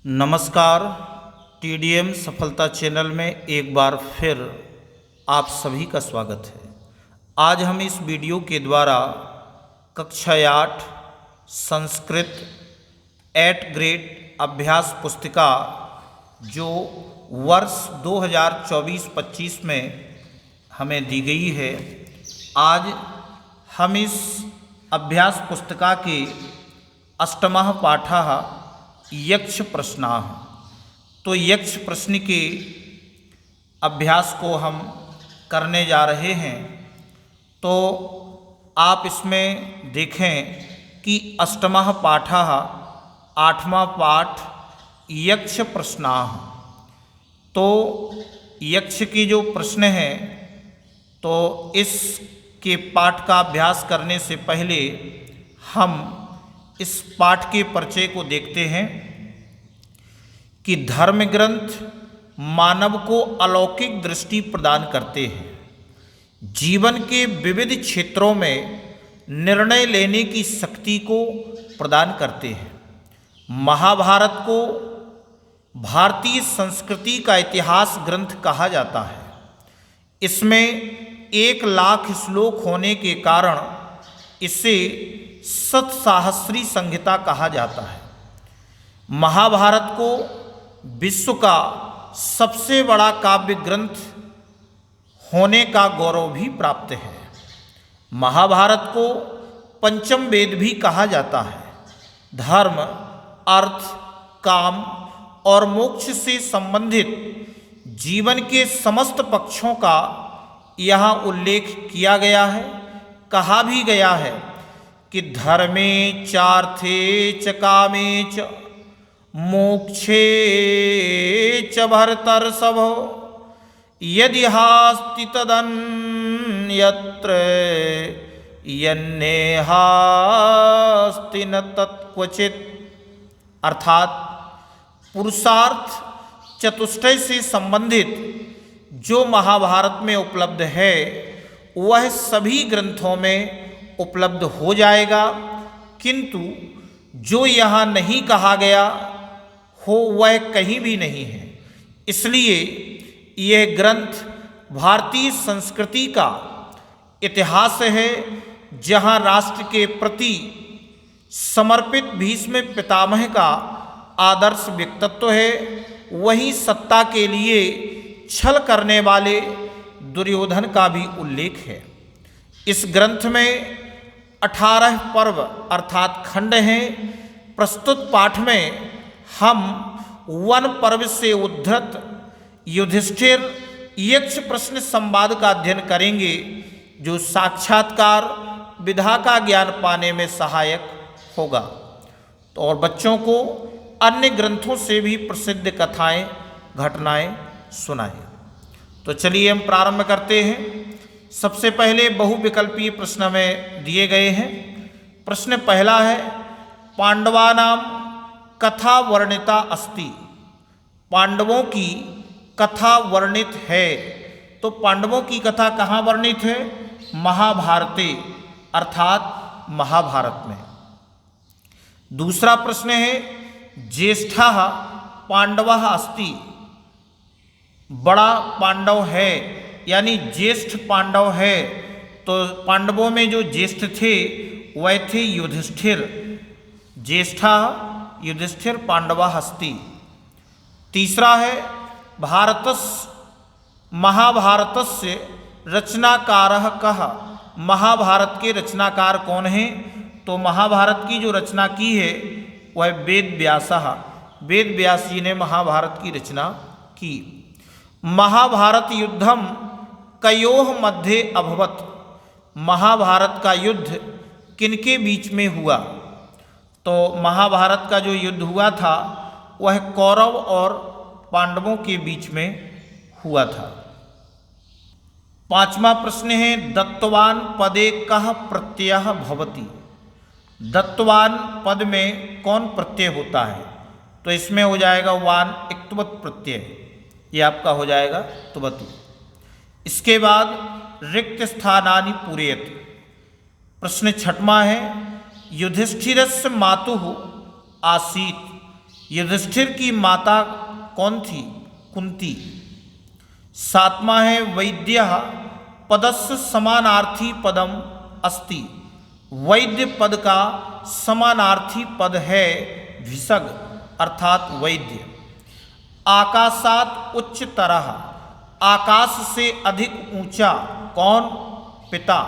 नमस्कार। टीडीएम सफलता चैनल में एक बार फिर आप सभी का स्वागत है। आज हम इस वीडियो के द्वारा कक्षा 8 संस्कृत 8 ग्रेड अभ्यास पुस्तिका जो वर्ष 2024-25 में हमें दी गई है, आज हम इस अभ्यास पुस्तिका के अष्टमः पाठः यक्ष प्रश्नाः, तो यक्ष प्रश्न के अभ्यास को हम करने जा रहे हैं। तो आप इसमें देखें कि अष्टमः पाठः 8वां पाठ यक्ष प्रश्नाः। तो यक्ष की जो प्रश्न है, तो इसके पाठ का अभ्यास करने से पहले हम इस पाठ के परिचय को देखते हैं कि धर्म ग्रंथ मानव को अलौकिक दृष्टि प्रदान करते हैं। जीवन के विविध क्षेत्रों में निर्णय लेने की शक्ति को प्रदान करते हैं। महाभारत को भारतीय संस्कृति का इतिहास ग्रंथ कहा जाता है। इसमें 1,00,000 श्लोक होने के कारण इसे सतसाहस्री संहिता कहा जाता है। महाभारत को विश्व का सबसे बड़ा काव्य ग्रंथ होने का गौरव भी प्राप्त है। महाभारत को पंचम वेद भी कहा जाता है। धर्म, अर्थ, काम और मोक्ष से संबंधित जीवन के समस्त पक्षों का यहाँ उल्लेख किया गया है। कहा भी गया है कि धर्मे चार्थे च कामे च मोक्षे च भरतर्षभो यदि हास्ति तदन्यत्र यन्नेहास्ति न तत्क्वचित्। अर्थात पुरुषार्थ चतुष्टय से संबंधित जो महाभारत में उपलब्ध है वह सभी ग्रंथों में उपलब्ध हो जाएगा, किंतु जो यहाँ नहीं कहा गया हो वह कहीं भी नहीं है। इसलिए यह ग्रंथ भारतीय संस्कृति का इतिहास है, जहाँ राष्ट्र के प्रति समर्पित भीष्म पितामह का आदर्श व्यक्तित्व है, वहीं सत्ता के लिए छल करने वाले दुर्योधन का भी उल्लेख है। इस ग्रंथ में 18 पर्व अर्थात खंड हैं। प्रस्तुत पाठ में हम वन पर्व से उद्धृत युधिष्ठिर यक्ष प्रश्न संवाद का अध्ययन करेंगे, जो साक्षात्कार विधा का ज्ञान पाने में सहायक होगा। तो और बच्चों को अन्य ग्रंथों से भी प्रसिद्ध कथाएं घटनाएं सुनाएं। तो चलिए हम प्रारंभ करते हैं। सबसे पहले बहुविकल्पीय प्रश्न में दिए गए हैं। प्रश्न पहला है, पांडवानां कथा वर्णिता अस्ति। पांडवों की कथा वर्णित है। तो पांडवों की कथा कहाँ वर्णित है? महाभारते अर्थात महाभारत में। दूसरा प्रश्न है, ज्येष्ठः पांडवः अस्ति। बड़ा पांडव है, यानी ज्येष्ठ पांडव है। तो पांडवों में जो ज्येष्ठ थे वह थे युधिष्ठिर। ज्येष्ठा युधिष्ठिर पांडवा अस्ति। तीसरा है, महाभारतस्य रचनाकारः कः। महाभारत के रचनाकार कौन हैं? तो महाभारत की जो रचना की है वह वेद व्यासः। वेद व्यास जी ने महाभारत की रचना की। महाभारत युद्धम कयोः मध्ये अभवत। महाभारत का युद्ध किनके बीच में हुआ? तो महाभारत का जो युद्ध हुआ था वह कौरव और पांडवों के बीच में हुआ था। पांचवा प्रश्न है, दत्तवान पदे कः प्रत्ययः भवति। दत्तवान पद में कौन प्रत्यय होता है? तो इसमें हो जाएगा वान इक्तवत प्रत्यय, ये आपका हो जाएगा तुवतु। इसके बाद रिक्त स्थानानि पूरयत। प्रश्न छठवां है, युधिष्ठिरस्य मातुः आसीत्। युधिष्ठिर की माता कौन थी? कुंती। 7वां है वैद्यः पदस्य समानार्थी पदम अस्ति। वैद्य पद का समानार्थी पद है भिषग अर्थात वैद्य। आकाशात उच्चतरः, आकाश से अधिक ऊंचा कौन? पिता।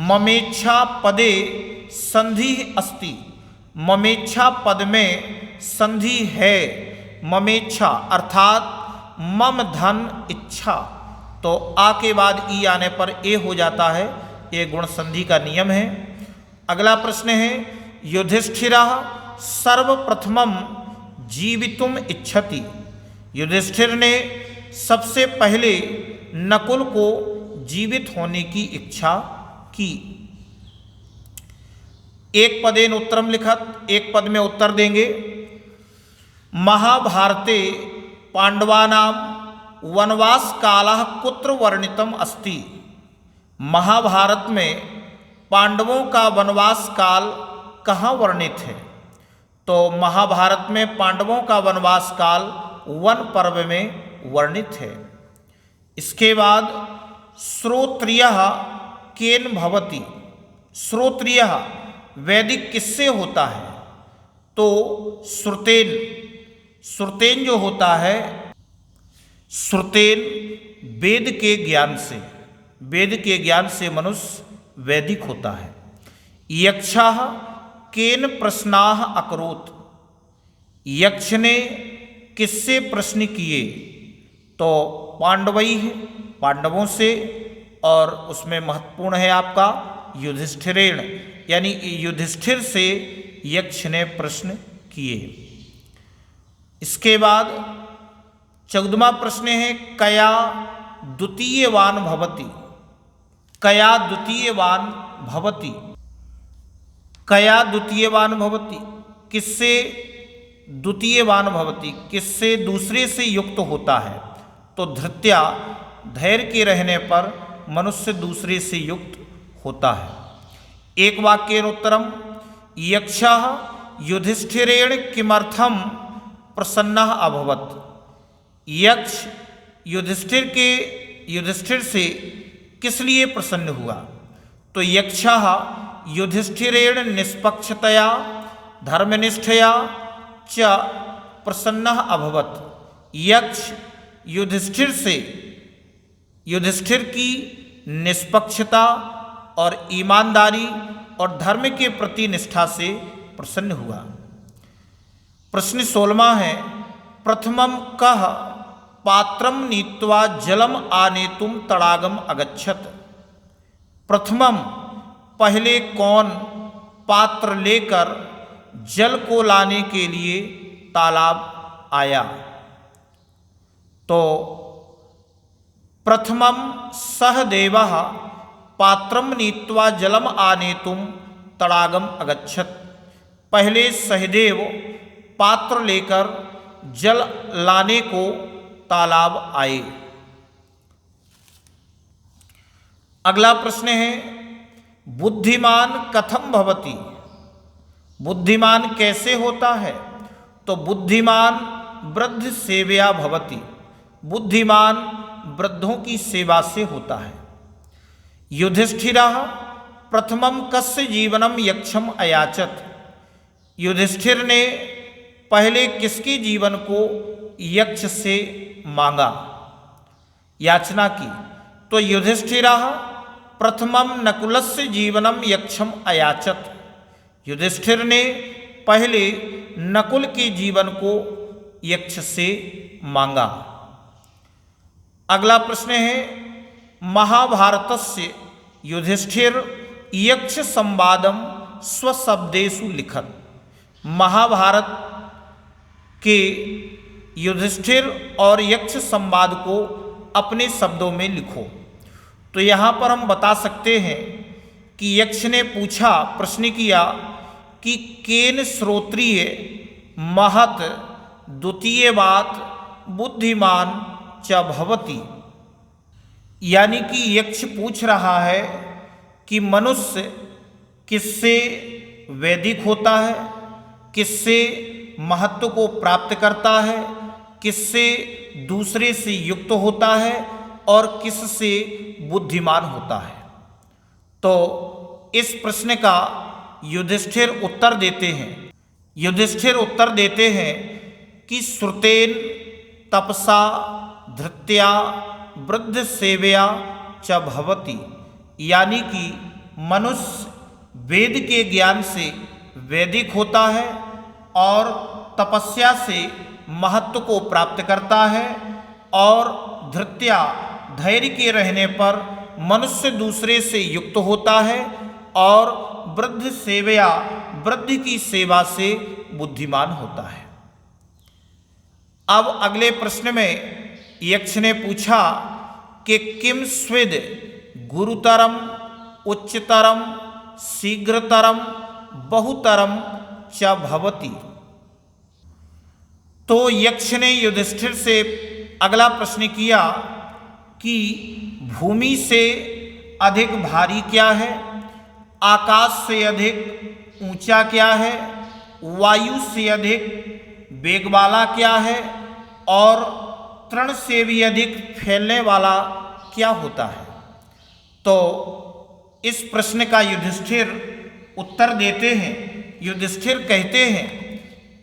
ममेच्छा पदे संधि अस्ति। ममेच्छा पद में संधि है। ममेच्छा अर्थात मम धन इच्छा, तो आ के बाद ई आने पर ए हो जाता है। ये गुण संधि का नियम है। अगला प्रश्न है युधिष्ठिरः सर्वप्रथमम जीवितुम इच्छति। युधिष्ठिर ने सबसे पहले नकुल को जीवित होने की इच्छा की। एक पदेन उत्तरम लिखत, एक पद में उत्तर देंगे। महाभारते पांडवानां वनवास कालः कुत्र वर्णितम अस्ति। महाभारत में पांडवों का वनवास काल कहाँ वर्णित है? तो महाभारत में पांडवों का वनवास काल वन पर्व में वर्णित है। इसके बाद श्रोत्रियः केन भवति। श्रोत्रियः वैदिक किससे होता है? तो श्रुतेन। श्रुतेन जो होता है, श्रुतेन वेद के ज्ञान से, वेद के ज्ञान से मनुष्य वैदिक होता है। यक्षः केन प्रश्नाः अकरोत्। यक्ष ने किससे प्रश्न किए? तो पांडवैः, पांडवों से, और उसमें महत्वपूर्ण है आपका युधिष्ठिरेण, यानी युधिष्ठिर से यक्ष ने प्रश्न किए। इसके बाद 14वां प्रश्न है कया द्वितीयवान भवति। कया द्वितीयवान भवति। कया द्वितीयवान भवति, किससे द्वितीयवान भवति, किससे दूसरे से युक्त होता है? तो धृत्या, धैर्य के रहने पर मनुष्य दूसरे से युक्त होता है। एक वाक्येन उत्तरम यक्षः युधिष्ठिरेण किमर्थम प्रसन्नः अभवत्। यक्ष युधिष्ठिर से किस लिए प्रसन्न हुआ? तो यक्षः युधिष्ठिरेण निष्पक्षतया धर्मनिष्ठया च प्रसन्नः अभवत्। यक्ष युधिष्ठिर की निष्पक्षता और ईमानदारी और धर्म के प्रति निष्ठा से प्रसन्न हुआ। प्रश्न 16वां है प्रथमम कः पात्रम नीत्वा जलम आनेतुम तड़ागम अगच्छत। प्रथमम पहले कौन पात्र लेकर जल को लाने के लिए तालाब आया? तो प्रथमम सहदेवः पात्रम नीत्वा जलम आनेतुम तड़ागम अगच्छत। पहले सहदेव पात्र लेकर जल लाने को तालाब आए। अगला प्रश्न है बुद्धिमान कथम भवति। बुद्धिमान कैसे होता है? तो बुद्धिमान वृद्ध सेवया भवति। बुद्धिमान वृद्धों की सेवा से होता है। युधिष्ठिरः प्रथमम कस्य जीवनम यक्षम अयाचत। युधिष्ठिर ने पहले किसके जीवन को यक्ष से मांगा, याचना की? तो युधिष्ठिरः प्रथमम नकुलस्य जीवनम यक्षम अयाचत। युधिष्ठिर ने पहले नकुल के जीवन को यक्ष से मांगा। अगला प्रश्न है महाभारतस्य युधिष्ठिर यक्ष संवादम स्वशब्देषु लिखत। महाभारत के युधिष्ठिर और यक्ष संवाद को अपने शब्दों में लिखो। तो यहाँ पर हम बता सकते हैं कि यक्ष ने पूछा, प्रश्न किया कि केन श्रोत्रिय महत द्वितीय बात बुद्धिमान च भवति। यानी कि यक्ष पूछ रहा है कि मनुष्य किससे वैदिक होता है, किससे महत्व को प्राप्त करता है, किससे दूसरे से युक्त होता है और किससे बुद्धिमान होता है। तो इस प्रश्न का युधिष्ठिर उत्तर देते हैं। युधिष्ठिर उत्तर देते हैं कि श्रुतेन तपसा धृत्या वृद्ध सेवया च भवति, यानी कि मनुष्य वेद के ज्ञान से वैदिक होता है और तपस्या से महत्व को प्राप्त करता है और धृत्या धैर्य के रहने पर मनुष्य दूसरे से युक्त होता है और वृद्ध सेवया वृद्धि की सेवा से बुद्धिमान होता है। अब अगले प्रश्न में यक्ष ने पूछा कि किम स्विद गुरुतरम उच्चतरम शीघ्रतरम बहुतरम च भवति। तो यक्ष ने युधिष्ठिर से अगला प्रश्न किया कि भूमि से अधिक भारी क्या है, आकाश से अधिक ऊंचा क्या है, वायु से अधिक वेग वाला क्या है और तृण से भी अधिक फैलने वाला क्या होता है। तो इस प्रश्न का युधिष्ठिर उत्तर देते हैं। युधिष्ठिर कहते हैं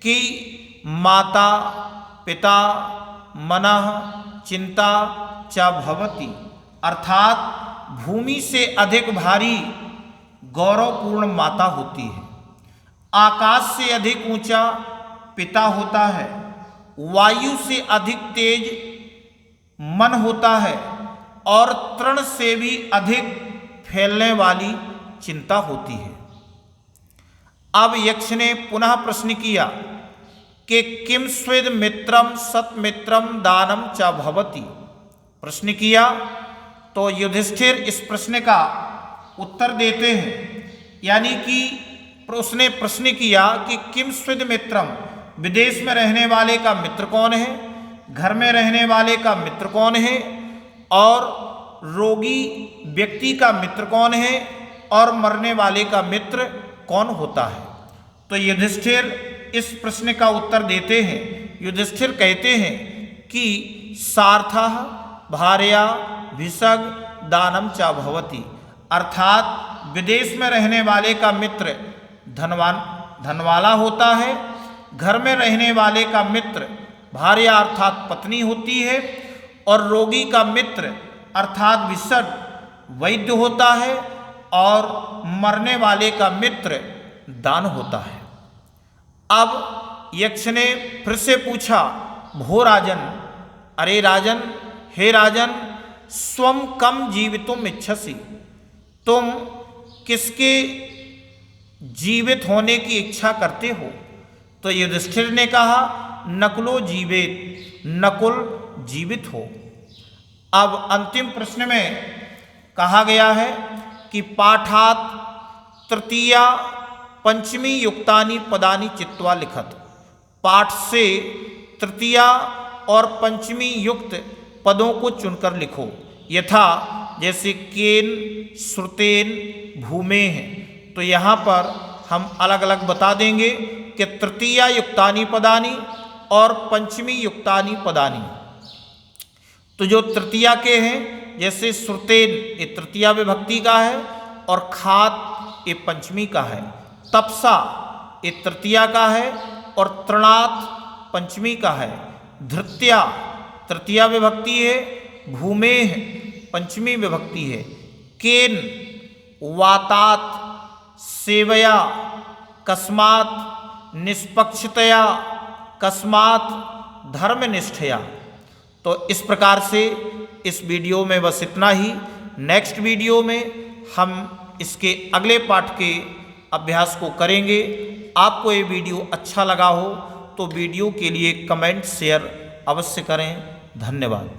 कि माता पिता मनः चिंता च भवति, अर्थात भूमि से अधिक भारी गौरवपूर्ण माता होती है, आकाश से अधिक ऊंचा पिता होता है, वायु से अधिक तेज मन होता है और तृण से भी अधिक फैलने वाली चिंता होती है। अब यक्ष ने पुनः प्रश्न किया कि किम स्वेद मित्रम सत्मित्रम दानम च भवति। प्रश्न किया तो युधिष्ठिर इस प्रश्न का उत्तर देते हैं, यानी कि उसने प्रश्न किया कि किम स्विद मित्रम, विदेश में रहने वाले का मित्र कौन है, घर में रहने वाले का मित्र कौन है और रोगी व्यक्ति का मित्र कौन है और मरने वाले का मित्र कौन होता है। तो युधिष्ठिर इस प्रश्न का उत्तर देते हैं। युधिष्ठिर कहते हैं कि सार्थः भार्या भिषग दानम च भवति, अर्थात विदेश में रहने वाले का मित्र धनवाला होता है, घर में रहने वाले का मित्र भार्या अर्थात पत्नी होती है और रोगी का मित्र अर्थात भिषग वैद्य होता है और मरने वाले का मित्र दान होता है। अब यक्ष ने फिर से पूछा, भो राजन, अरे राजन, हे राजन, स्वम कम जीवितुम इच्छसि, तुम किसके जीवित होने की इच्छा करते हो। तो युधिष्ठिर ने कहा, नकुलो जीवेत, नकुल जीवित हो। अब अंतिम प्रश्न में कहा गया है कि पाठात तृतीया पंचमी युक्तानि पदानि चित्वा लिखत, पाठ से तृतीया और पंचमी युक्त पदों को चुनकर लिखो, यथा जैसे केन श्रुतेन भूमे हैं। तो यहाँ पर हम अलग अलग बता देंगे कि तृतीया युक्तानि पदानि और पंचमी युक्तानि पदानि। तो जो तृतीया के हैं जैसे श्रुतेन ये तृतीया विभक्ति का है और खात ये पंचमी का है, तपसा ये तृतीया का है और तृणात पंचमी का है, धृत्या तृतीया विभक्ति है, भूमेः पंचमी विभक्ति है, केन वातात सेवया कस्मात् निष्पक्षतया कस्मात् धर्मनिष्ठया। तो इस प्रकार से इस वीडियो में बस इतना ही। नेक्स्ट वीडियो में हम इसके अगले पाठ के अभ्यास को करेंगे। आपको ये वीडियो अच्छा लगा हो तो वीडियो के लिए कमेंट शेयर अवश्य करें। धन्यवाद।